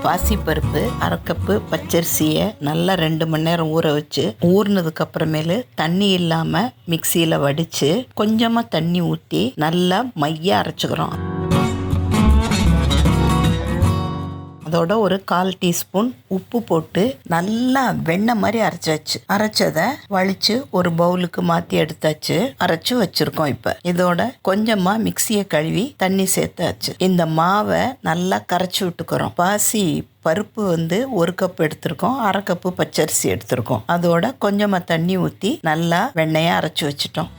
பாசிப்பருப்பு 1/2 கப்பு, பச்சரிசியை நல்லா 2 மணி நேரம் ஊற வச்சு ஊறினதுக்கு அப்புறமேலு தண்ணி இல்லாமல் மிக்சியில் வடித்து கொஞ்சமாக தண்ணி ஊற்றி நல்லா மையாக அரைச்சிக்கிறோம். அதோட ஒரு 1/4 டீஸ்பூன் உப்பு போட்டு நல்லா வெண்ணெய் மாதிரி அரைச்சாச்சு. அரைச்சதை வலிச்சு ஒரு பவுலுக்கு மாற்றி எடுத்தாச்சு. அரைச்சு வச்சிருக்கோம். இப்போ இதோட கொஞ்சமாக மிக்சியை கழுவி தண்ணி சேர்த்தாச்சு. இந்த மாவை நல்லா கரைச்சி விட்டுக்கிறோம். பாசி பருப்பு 1 கப் எடுத்திருக்கோம், 1/2 கப்பு பச்சரிசி எடுத்திருக்கோம். அதோட கொஞ்சமாக தண்ணி ஊற்றி நல்லா வெண்ணெயை அரைச்சி வச்சிட்டோம்.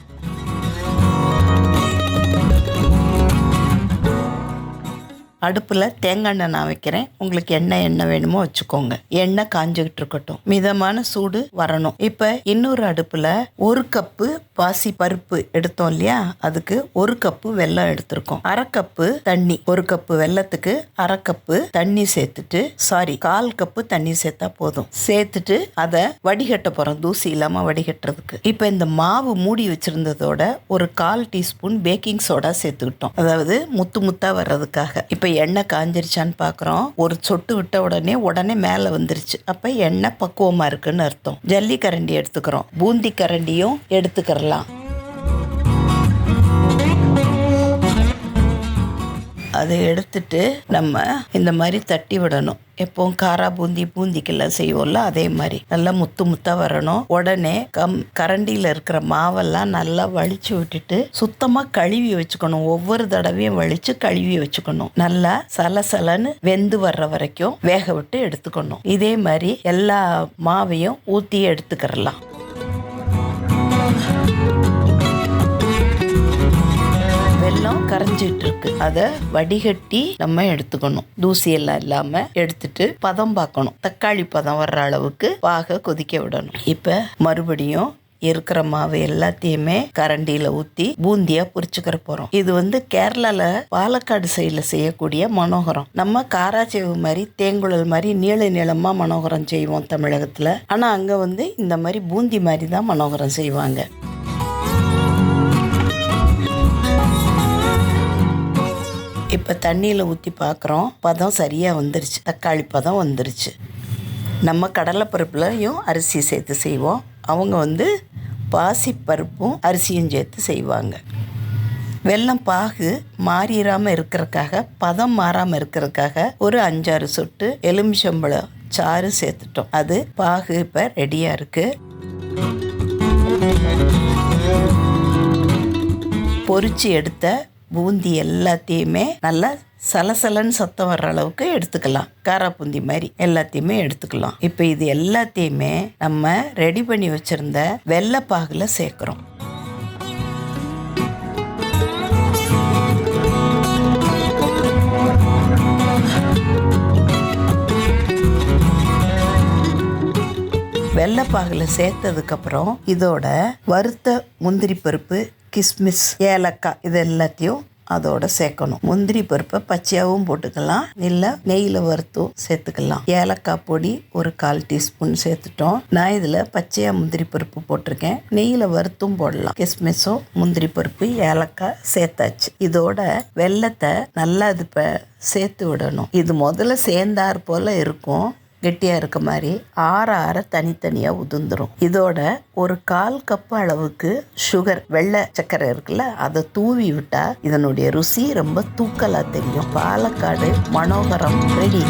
அடுப்பில் தேங்காய் எண்ணெய் நான் வைக்கிறேன். உங்களுக்கு எண்ணெய் வேணுமோ வச்சுக்கோங்க. எண்ணெய் காஞ்சிக்கிட்டு இருக்கட்டும். மிதமான சூடு வரணும். இப்போ இன்னொரு அடுப்பில் 1 கப்பு பாசி பருப்பு எடுத்தோம் இல்லையா, அதுக்கு 1 கப்பு வெல்லம் எடுத்திருக்கோம். 1/2 கப்பு தண்ணி, 1 கப்பு வெல்லத்துக்கு 1/2 கப்பு தண்ணி சேர்த்துட்டு 1/4 கப்பு தண்ணி சேர்த்தா போதும். சேர்த்துட்டு அதை வடிகட்ட போகிறோம், தூசி இல்லாமல் வடிகட்டுறதுக்கு. இப்போ இந்த மாவு மூடி வச்சிருந்ததோட ஒரு 1/4 டீஸ்பூன் பேக்கிங் சோடா சேர்த்துக்கிட்டோம், அதாவது முத்து முத்தா வர்றதுக்காக. இப்போ எண்ணெய் காஞ்சிருச்சான்னு பார்க்குறோம். ஒரு சொட்டு விட்ட உடனே மேலே வந்துருச்சு. அப்போ எண்ணெய் பக்குவமாக இருக்குன்னு அர்த்தம். ஜல்லி கரண்டி எடுத்துக்கிறோம். பூந்தி கரண்டியும் எடுத்துக்கிறலாம். அதை எடுத்துட்டு நம்ம இந்த மாதிரி தட்டி விடணும். எப்பவும் காரா பூந்திக்கெல்லாம் செய்வோம்ல, அதே மாதிரி நல்லா முத்து முத்தா வரணும். உடனே கரண்டியில் இருக்கிற மாவெல்லாம் நல்லா வலிச்சு விட்டுட்டு சுத்தமாக கழுவி வச்சுக்கணும். ஒவ்வொரு தடவையும் வலிச்சு கழுவி வச்சுக்கணும். நல்லா சலசலன்னு வெந்து வர்ற வரைக்கும் வேக விட்டு எடுத்துக்கணும். இதே மாதிரி எல்லா மாவையும் ஊற்றி எடுத்துக்கிறலாம். வெல்லம் கரைஞ்சிட்டு இருக்கு. அதை வடிகட்டி நம்ம எடுத்துக்கணும். தூசி எல்லாம் இல்லாம எடுத்துட்டு பதம் பார்க்கணும். தக்காளி பதம் வர்ற அளவுக்கு பாக கொதிக்க விடணும். இப்ப மறுபடியும் இருக்கிற மாவு எல்லாத்தையுமே கரண்டியில ஊற்றி பூந்தியா பொரிச்சுக்கிற போறோம். இது கேரளால பாலக்காடு சைடில் செய்யக்கூடிய மனோகரம். நம்ம காராச்சேவு மாதிரி தேங்குழல் மாதிரி நீளமா மனோகரம் செய்வோம் தமிழகத்துல. ஆனா அங்க இந்த மாதிரி பூந்தி மாதிரி தான் மனோகரம் செய்வாங்க. இப்போ தண்ணியில் ஊற்றி பார்க்குறோம். பதம் சரியாக வந்துருச்சு. தக்காளி பதம் வந்துருச்சு. நம்ம கடலைப்பருப்புலையும் அரிசி சேர்த்து செய்வோம். அவங்க பாசிப்பருப்பும் அரிசியும் சேர்த்து செய்வாங்க. வெல்லம் பாகு மாறிடாமல் இருக்கிறதுக்காக, பதம் மாறாமல் இருக்கிறதுக்காக ஒரு 5-6 சொட்டு எலுமிச்சம்பழம் சாறு சேர்த்துட்டோம். அது பாகு இப்போ ரெடியாக இருக்குது. பொரிச்சு எடுத்த பூந்தி எல்லாத்தையுமே நல்லா சலசலன்னு சத்தம் வர்ற அளவுக்கு எடுத்துக்கலாம். காரா பூந்தி மாதிரி எல்லாத்தையுமே எடுத்துக்கலாம். இப்போ இது எல்லாத்தையுமே நம்ம ரெடி பண்ணி வச்சிருந்த வெள்ளைப்பாகுல சேர்க்குறோம். வெள்ளைப்பாகுல சேர்த்ததுக்கப்புறம் இதோட வறுத்த முந்திரி பருப்பு, கிஸ்மிஸ், ஏலக்காய் இது எல்லாத்தையும் அதோட சேர்க்கணும். முந்திரி பருப்பை பச்சையாகவும் போட்டுக்கலாம், இல்லை நெய்யில் வறுத்தும் சேர்த்துக்கலாம். ஏலக்காய் பொடி ஒரு 1/4 டீஸ்பூன் சேர்த்துட்டோம். நான் இதில் பச்சையாக முந்திரி பருப்பு போட்டிருக்கேன். நெய்யில் வறுத்தும் போடலாம். கிஸ்மிஸும் முந்திரி பருப்பு, ஏலக்காய் சேர்த்தாச்சு. இதோட வெல்லத்தை நல்லா இது சேர்த்து விடணும். இது முதல்ல சேர்ந்தார் போல் இருக்கும், கெட்டியாக இருக்க மாதிரி. ஆற தனித்தனியாக உதிர்ந்துடும். இதோட ஒரு 1/4 கப்பு அளவுக்கு சுகர், வெள்ளை சர்க்கரை இருக்குல்ல, அதை தூவி விட்டா இதனுடைய ருசி ரொம்ப தூக்கலாக தெரியும். பாலக்காடு மனோகரம் ரெடி.